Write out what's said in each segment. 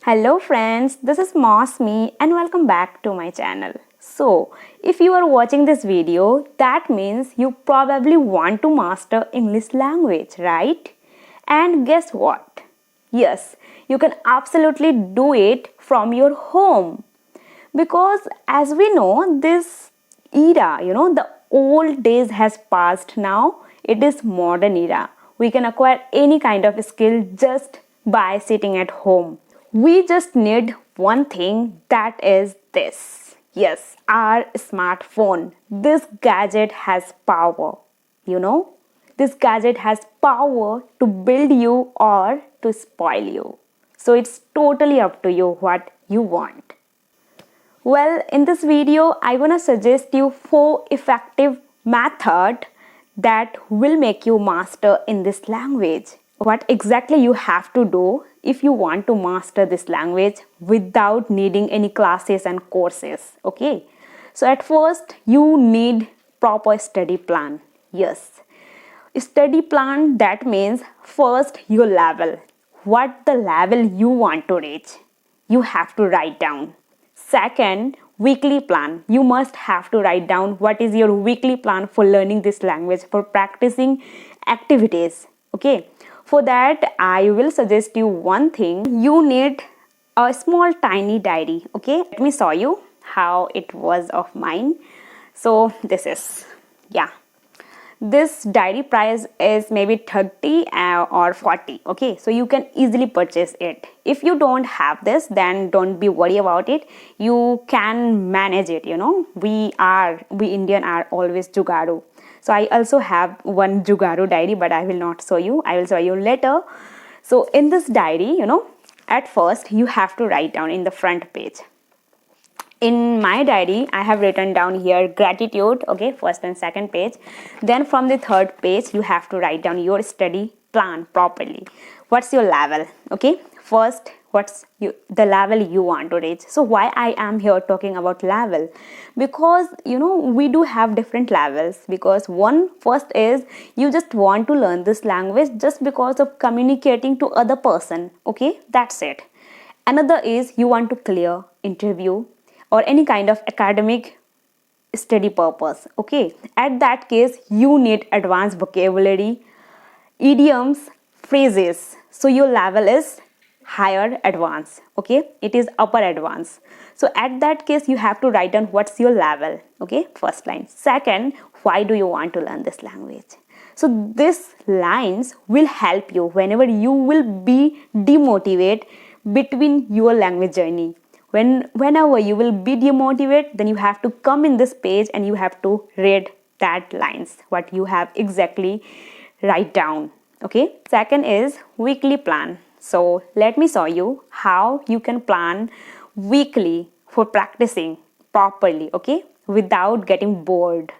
Hello friends, this is Mosmi and welcome back to my channel. So, if you are watching this video, that means you probably want to master English language, right? And guess what? Yes, you can absolutely do it from your home. Because as we know, this era, the old days has passed now. It is modern era. We can acquire any kind of skill just by sitting at home. We just need one thing, that is this. Yes, our smartphone. This gadget has power. You know, this gadget has power to build you or to spoil you. So it's totally up to you what you want. Well, in this video, I want to suggest you 4 effective methods that will make you master in this language. What exactly you have to do if you want to master this language without needing any classes and courses. Okay, so at first you need proper study plan. Yes, study plan, that means first your level, what the level you want to reach, you have to write down. Second, weekly plan, you must have to write down what is your weekly plan for learning this language, for practicing activities. Okay, for that I will suggest you one thing. You need a small tiny diary. Okay, let me show you how it was of mine. So this is, yeah, this diary price is maybe 30 or 40. Okay, so you can easily purchase it. If you don't have this, then don't be worried about it, you can manage it. We Indian are always jugaru. So I also have one jugaru diary, but I will not show you, I will show you later. So in this diary, at first you have to write down in the front page. In my diary, I have written down here gratitude, okay, first and second page. Then from the third page, you have to write down your study plan properly. What's your level? Okay, first, what's the level you want to reach? So why I am here talking about level? Because, we do have different levels. Because first is you just want to learn this language just because of communicating to other person. Okay, that's it. Another is you want to clear interview or any kind of academic study purpose. Okay, at that case you need advanced vocabulary, idioms, phrases. So your level is higher advanced. Okay, it is upper advanced. So at that case you have to write down what's your level. Okay, first line. Second, why do you want to learn this language? So these lines will help you whenever you will be demotivated between your language journey. Whenever you will be demotivated, then you have to come in this page and you have to read that lines, what you have exactly write down. Okay, second is weekly plan. So let me show you how you can plan weekly for practicing properly, okay, without getting bored.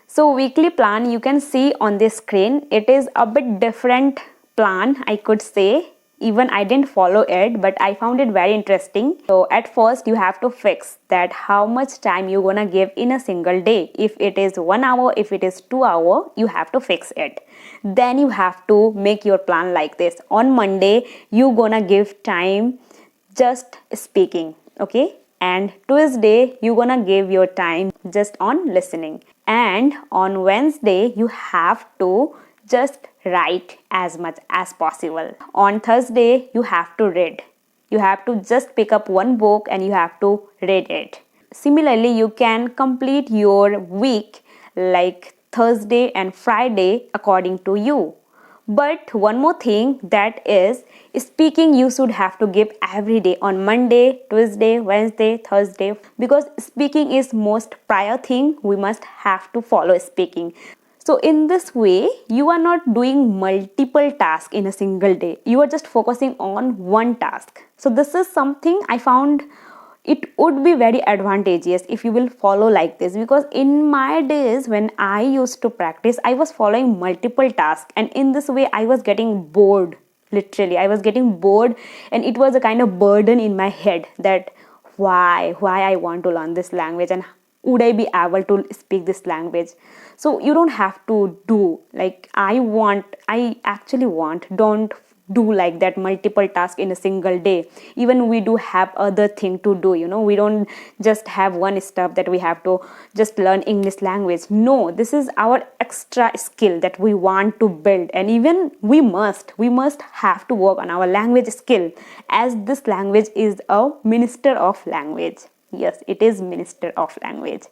So weekly plan, you can see on this screen, it is a bit different plan, I could say. Even I didn't follow it, but I found it very interesting. So at first you have to fix that how much time you're gonna give in a single day. If it is 1 hour, if it is 2 hours, you have to fix it. Then you have to make your plan like this. On Monday, you're gonna give time just speaking, okay? And Tuesday, you're gonna give your time just on listening. And on Wednesday, you have to just write as much as possible. On Thursday, you have to read. You have to just pick up one book and you have to read it. Similarly, you can complete your week like Thursday and Friday according to you. But one more thing, that is speaking you should have to give every day on Monday, Tuesday, Wednesday, Thursday, because speaking is most prior thing. We must have to follow speaking. So in this way, you are not doing multiple tasks in a single day. You are just focusing on one task. So this is something I found it would be very advantageous if you will follow like this, because in my days when I used to practice, I was following multiple tasks, and in this way I was getting bored. Literally, I was getting bored, and it was a kind of burden in my head that why I want to learn this language and would I be able to speak this language. So you don't have to do like I actually want. Don't do like that multiple tasks in a single day. Even we do have other thing to do, we don't just have one stuff that we have to just learn English language. No, this is our extra skill that we want to build, and even we must have to work on our language skill, as this language is a minister of language. Yes, it is minister of language.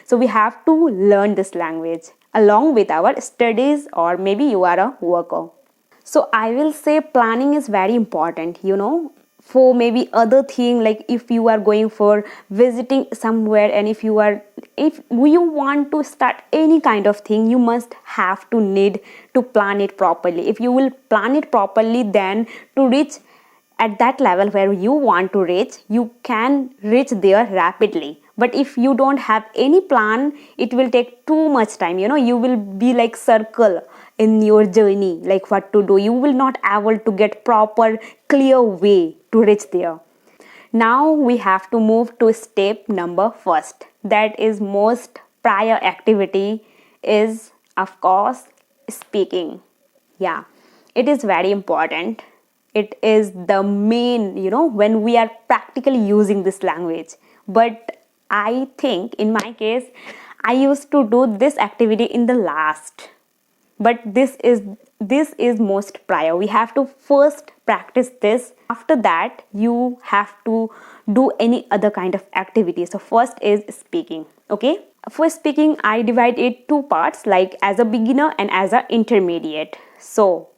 So we have to learn this language along with our studies, or maybe you are a worker. So I will say planning is very important, for maybe other thing, like if you are going for visiting somewhere, and if you want to start any kind of thing, you must have to need to plan it properly. If you will plan it properly, then to reach at that level where you want to reach, you can reach there rapidly. But if you don't have any plan, it will take too much time. You will be like circle in your journey, like what to do. You will not able to get proper clear way to reach there. Now we have to move to step number first. That is most prior activity is, of course, speaking. Yeah, it is very important. It is the main, when we are practically using this language. But I think in my case, I used to do this activity in the last. But this is most prior. We have to first practice this. After that, you have to do any other kind of activity. So first is speaking. Okay. For speaking, I divide it two parts, like as a beginner and as an intermediate. So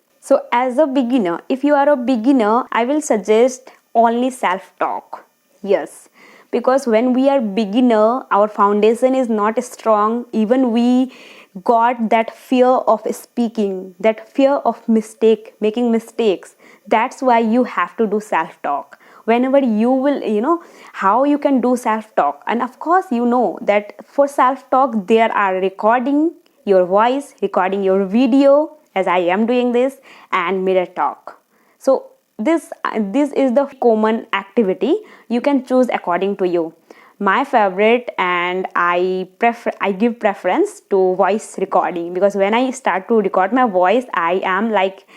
as a beginner, if you are a beginner, I will suggest only self-talk. Yes, because when we are beginner, our foundation is not strong. Even we got that fear of speaking, that fear of making mistakes. That's why you have to do self-talk. Whenever you will, how you can do self-talk. And of course, that for self-talk, there are recording your voice, recording your video, as I am doing this, and mirror talk. So this is the common activity. You can choose according to you. My favorite, and I give preference to voice recording, because when I start to record my voice, I am like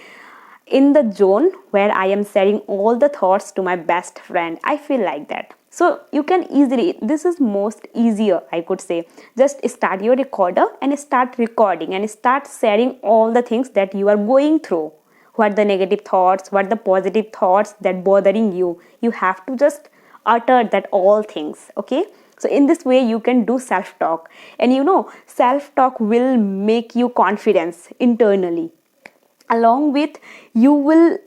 in the zone where I am sharing all the thoughts to my best friend. I feel like that. So you can easily, this is most easier, I could say. Just start your recorder and start recording and start sharing all the things that you are going through. What the negative thoughts, what the positive thoughts that bothering you. You have to just utter that all things. Okay. So in this way you can do self-talk, and self-talk will make you confidence internally. Along with you will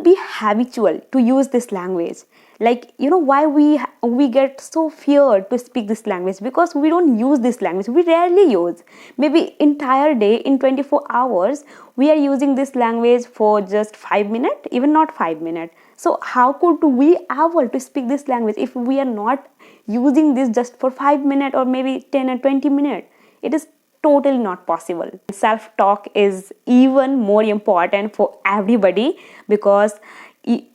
be habitual to use this language. Like why we get so feared to speak this language, because we don't use this language. We rarely use. Maybe entire day, in 24 hours we are using this language for just 5 minutes, even not 5 minutes. So how could we able to speak this language if we are not using this just for 5 minutes or maybe 10 or 20 minutes? It is totally not possible. Self-talk is even more important for everybody, because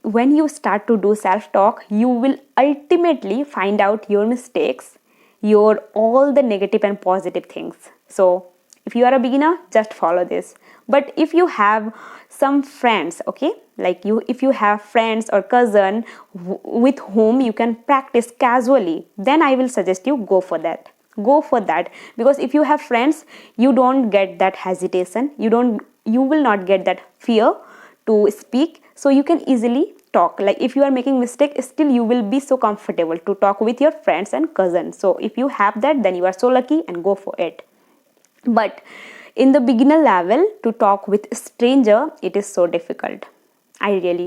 when you start to do self-talk, you will ultimately find out your mistakes, your all the negative and positive things. So if you are a beginner, just follow this. But if you have some friends, okay, like if you have friends or cousin with whom you can practice casually, then I will suggest you go for that, because if you have friends, you don't get that hesitation, you will not get that fear to speak. So you can easily talk. Like if you are making mistake, still you will be so comfortable to talk with your friends and cousins. So if you have that, then you are so lucky, and go for it. But in the beginner level, to talk with a stranger, it is so difficult. I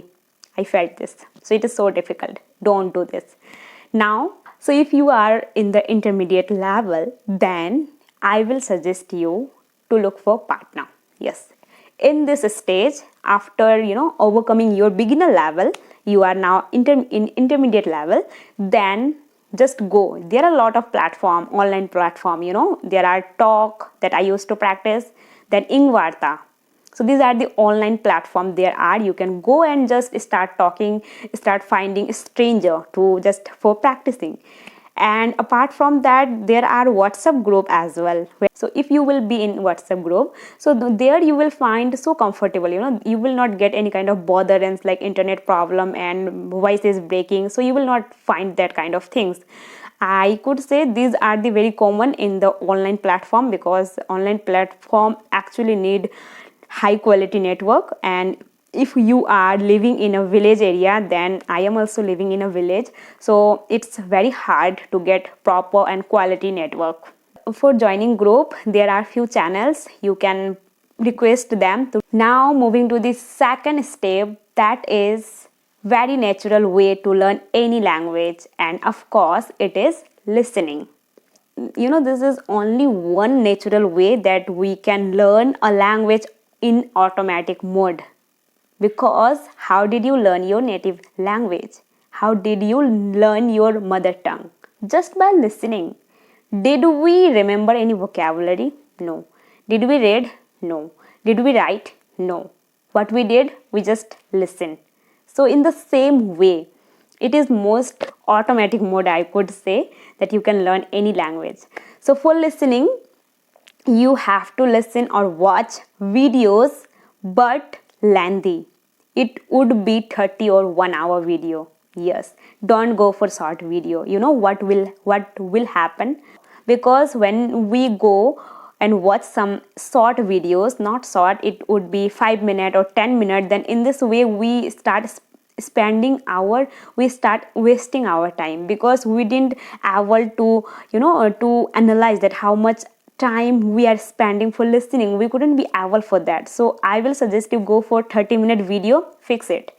felt this. So it is so difficult. Don't do this. Now, so if you are in the intermediate level, then I will suggest you to look for partner. Yes. In this stage, after overcoming your beginner level, you are now in intermediate level, then just go. There are a lot of online platform, there are Talk that I used to practice, then Ingvarta. So these are the online platform there are. You can go and just start talking, start finding a stranger to just for practicing. And apart from that, there are WhatsApp group as well. So if you will be in WhatsApp group, so there you will find so comfortable, you will not get any kind of botherance like internet problem and voice is breaking. So you will not find that kind of things. I could say these are the very common in the online platform, because online platform actually need high quality network. And if you are living in a village area, then I am also living in a village, so it's very hard to get proper and quality network. For joining group, there are few channels, you can request them to. Now moving to the second step, that is very natural way to learn any language, and of course it is listening. This is only one natural way that we can learn a language in automatic mode. Because how did you learn your native language? How did you learn your mother tongue? Just by listening. Did we remember any vocabulary? No. Did we read? No. Did we write? No. What we did? We just listened. So in the same way, it is most automatic mode, I could say, that you can learn any language. So for listening, you have to listen or watch videos, but lengthy. It would be 30 or 1 hour video. Yes, don't go for short video. You know what will happen? Because when we go and watch some short videos, not short, it would be 5 minutes or 10 minutes, then in this way we start wasting our time, because we didn't able to to analyze that how much time we are spending for listening. We couldn't be able for that. So I will suggest you go for 30-minute video, fix it.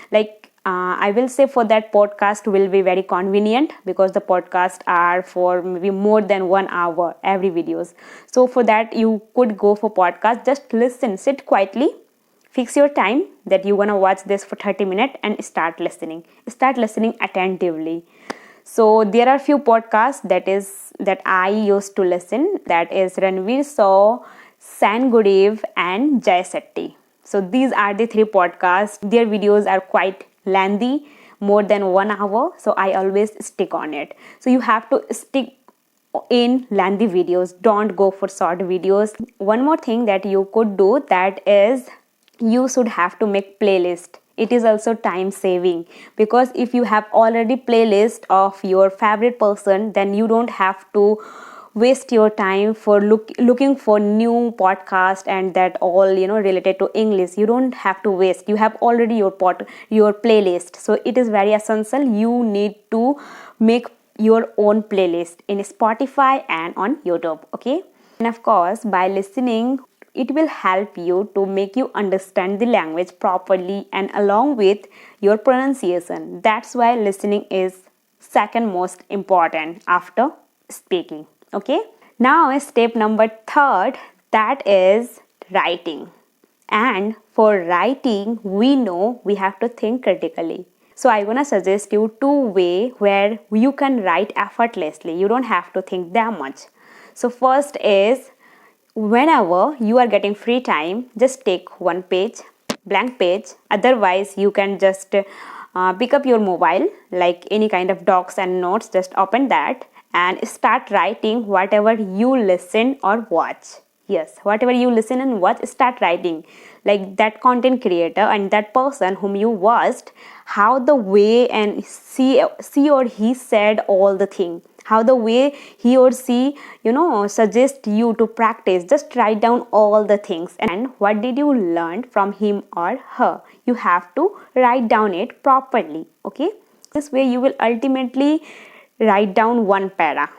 Like I will say for that podcast will be very convenient, because the podcasts are for maybe more than 1 hour every videos. So for that you could go for podcast, just listen, sit quietly, fix your time that you're gonna watch this for 30 minutes and start listening attentively. So there are few podcasts that I used to listen, that is Ranveer Saw, San Gudev and Jay Shetty. So these are the 3 podcasts. Their videos are quite lengthy, more than 1 hour, so I always stick on it. So you have to stick in lengthy videos, don't go for short videos. One more thing that you could do, that is you should have to make playlist. It is also time saving, because if you have already playlist of your favorite person, then you don't have to waste your time for looking for new podcast and that all related to English. You don't have to waste, you have already your playlist. So it is very essential, you need to make your own playlist in Spotify and on YouTube. Okay, and of course by listening, it will help you to make you understand the language properly and along with your pronunciation. That's why listening is second most important after speaking. Okay, now step number 3, that is writing. And for writing, we know we have to think critically. So I'm gonna suggest you 2 ways where you can write effortlessly. You don't have to think that much. So first is, whenever you are getting free time, just take one page, blank page. Otherwise you can just pick up your mobile, like any kind of docs and notes, just open that and start writing whatever you listen or watch. Yes, whatever you listen and watch, start writing. Like that content creator and that person whom you watched, how the way and she or he said all the thing, how the way he or she suggest you to practice. Just write down all the things, and what did you learn from him or her, you have to write down it properly. Okay, this way you will ultimately write down one para.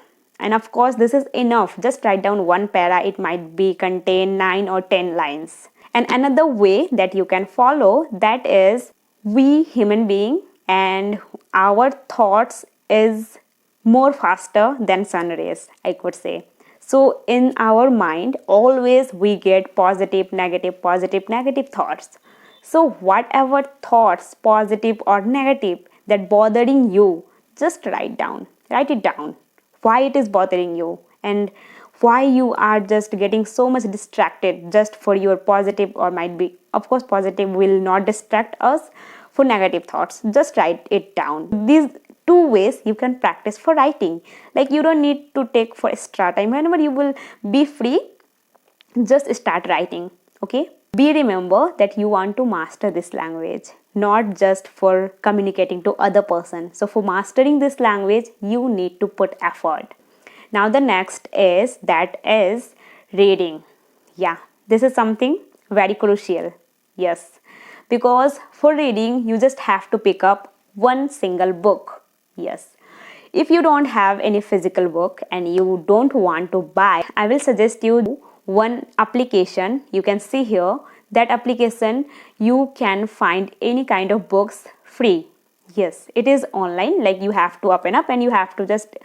And of course this is enough, just write down one para. It might be contain 9 or 10 lines. And another way that you can follow, that is, we human being and our thoughts is more faster than sun rays, I could say. So in our mind always we get positive negative thoughts. So whatever thoughts, positive or negative, that bothering you, just write it down. Why it is bothering you, and why you are just getting so much distracted just for your positive, or might be, of course positive will not distract us, for negative thoughts. Just write it down. These two ways you can practice for writing. Like you don't need to take for extra time. Whenever you will be free, just start writing. Okay, be remember that you want to master this language, not just for communicating to other person. So for mastering this language, you need to put effort. Now the next is reading. Yeah, this is something very crucial. Yes, because for reading you just have to pick up one single book. Yes, if you don't have any physical book and you don't want to buy, I will suggest you one application. You can see here that application you can find any kind of books free. Yes, it is online, like you have to open up and you have to just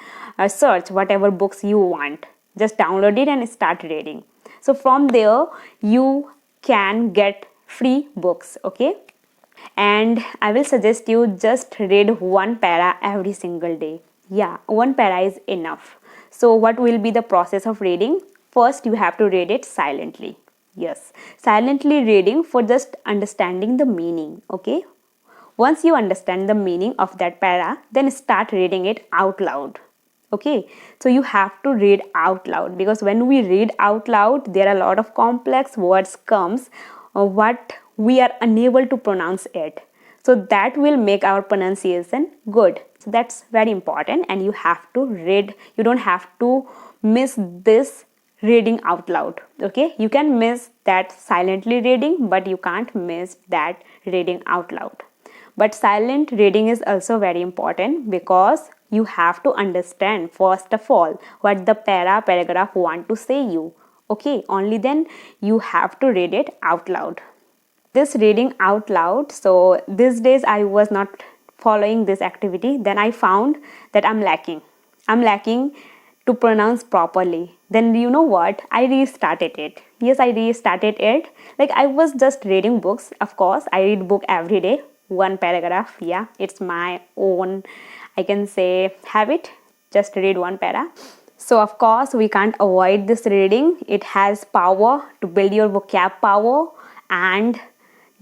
search whatever books you want. Just download it and start reading. So from there you can get free books. Okay, and I will suggest you just read one para every single day. Yeah, one para is enough. So what will be the process of reading? First you have to read it silently. Yes, silently reading for just understanding the meaning. Okay, once you understand the meaning of that para, then start reading it out loud. Okay, so you have to read out loud, because when we read out loud there are a lot of complex words comes what we are unable to pronounce it. So that will make our pronunciation good. So that's very important, and you have to read. You don't have to miss this reading out loud. Okay, you can miss that silently reading, but you can't miss that reading out loud. But silent reading is also very important, because you have to understand first of all what the paragraph want to say you. Okay, only then you have to read it out loud. This reading out loud, so these days I was not following this activity. Then I found that I'm lacking to pronounce properly. Then you know what, I restarted it. Yes, I restarted it. Like I was just reading books. Of course I read book every day, one paragraph. Yeah, it's my own, I can say, habit, just read one para. So of course we can't avoid this reading. It has power to build your vocab power and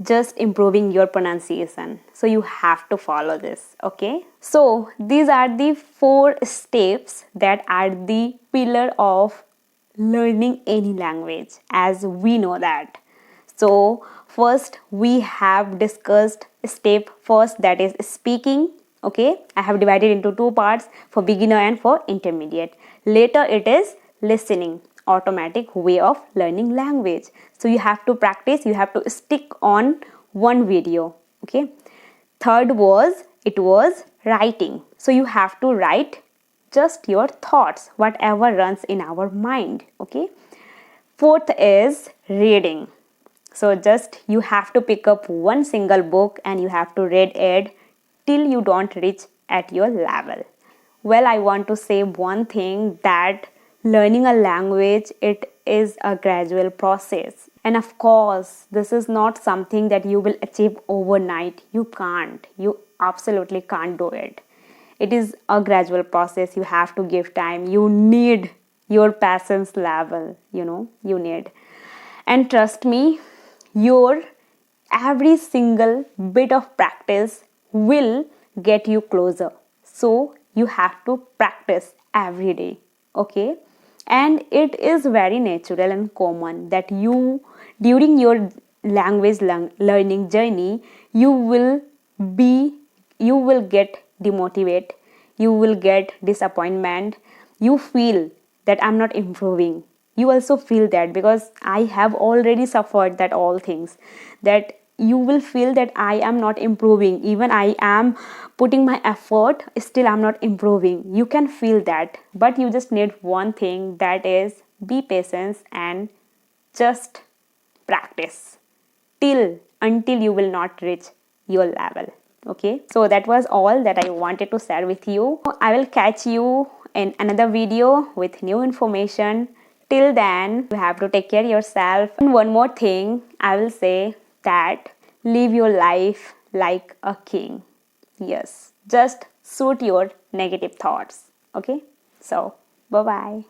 just improving your pronunciation. So you have to follow this. Okay, so these are the 4 steps that are the pillar of learning any language, as we know that. So first we have discussed step first, that is speaking. Okay, I have divided into 2 parts, for beginner and for intermediate. Later it is listening, automatic way of learning language. So you have to practice, you have to stick on one video. Okay, third was writing. So you have to write just your thoughts, whatever runs in our mind. Okay, fourth is reading. So just you have to pick up one single book and you have to read it till you don't reach at your level. Well, I want to say one thing, that learning a language, it is a gradual process. And of course, this is not something that you will achieve overnight. You can't. You absolutely can't do it. It is a gradual process. You have to give time. You need your patience level, you need. And trust me, your every single bit of practice will get you closer. So you have to practice every day. Okay, and it is very natural and common that you, during your language learning journey, you will get demotivated, you will get disappointment, you feel that I'm not improving. You also feel that, because I have already suffered that all things, that you will feel that I am not improving. Even I am putting my effort, still I'm not improving. You can feel that, but you just need one thing, that is be patient and just practice until you will not reach your level. Okay, so that was all that I wanted to share with you. I will catch you in another video with new information. Till then, you have to take care of yourself. And one more thing, I will say that live your life like a king. Yes, just suit your negative thoughts. Okay, so bye bye.